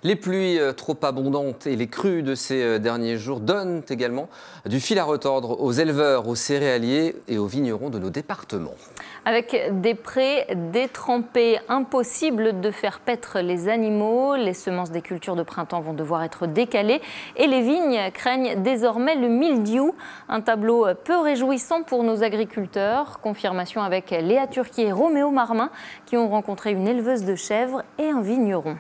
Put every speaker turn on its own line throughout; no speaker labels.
Les pluies trop abondantes et les crues de ces derniers jours donnent également du fil à retordre aux éleveurs, aux céréaliers et aux vignerons de nos départements.
Avec des prés détrempés, impossible de faire paître les animaux. Les semences des cultures de printemps vont devoir être décalées et les vignes craignent désormais le mildiou. Un tableau peu réjouissant pour nos agriculteurs. Confirmation avec Léa Turquier et Roméo Marmin qui ont rencontré une éleveuse de chèvres et un vigneron.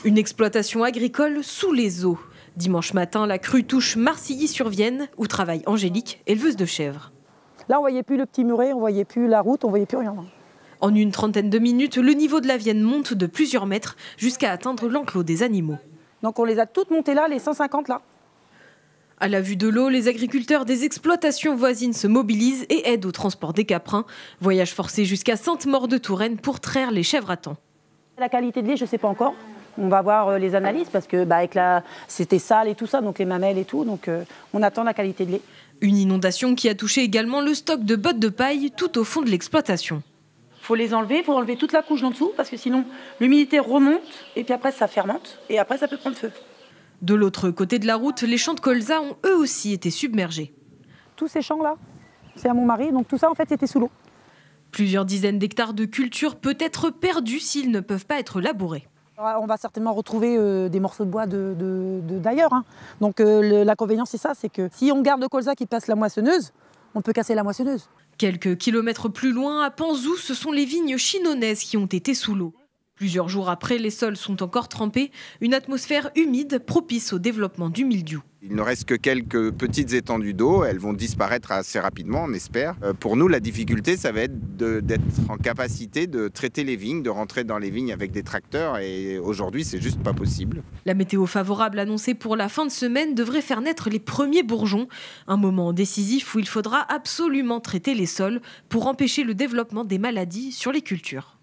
Une exploitation agricole sous les eaux. Dimanche matin, la crue touche Marcilly-sur-Vienne, où travaille Angélique, éleveuse de chèvres.
Là, on voyait plus le petit muret, on voyait plus la route, on voyait plus rien.
En une trentaine de minutes, le niveau de la Vienne monte de plusieurs mètres jusqu'à atteindre l'enclos des animaux.
Donc on les a toutes montées là, les 150 là.
À la vue de l'eau, les agriculteurs des exploitations voisines se mobilisent et aident au transport des caprins. Voyage forcé jusqu'à Sainte-Maure-de-Touraine pour traire les chèvres à temps.
La qualité de lait, je ne sais pas encore. On va voir les analyses parce que c'était sale et tout ça, donc les mamelles et tout. Donc on attend la qualité de lait.
Une inondation qui a touché également le stock de bottes de paille tout au fond de l'exploitation.
Il faut les enlever, il faut enlever toute la couche d'en dessous parce que sinon l'humidité remonte et puis après ça fermente et après ça peut prendre feu.
De l'autre côté de la route, les champs de colza ont eux aussi été submergés.
Tous ces champs-là, c'est à mon mari, donc tout ça en fait c'était sous l'eau.
Plusieurs dizaines d'hectares de culture peut être perdus s'ils ne peuvent pas être labourés.
On va certainement retrouver des morceaux de bois d'ailleurs. Hein. Donc l'inconvénient c'est ça, c'est que si on garde le colza qui passe la moissonneuse, on peut casser la moissonneuse.
Quelques kilomètres plus loin, à Panzou, ce sont les vignes chinonnaises qui ont été sous l'eau. Plusieurs jours après, les sols sont encore trempés, une atmosphère humide propice au développement du mildiou.
Il ne reste que quelques petites étendues d'eau, elles vont disparaître assez rapidement, on espère. Pour nous, la difficulté, ça va être d'être en capacité de traiter les vignes, de rentrer dans les vignes avec des tracteurs et aujourd'hui, c'est juste pas possible.
La météo favorable annoncée pour la fin de semaine devrait faire naître les premiers bourgeons. Un moment décisif où il faudra absolument traiter les sols pour empêcher le développement des maladies sur les cultures.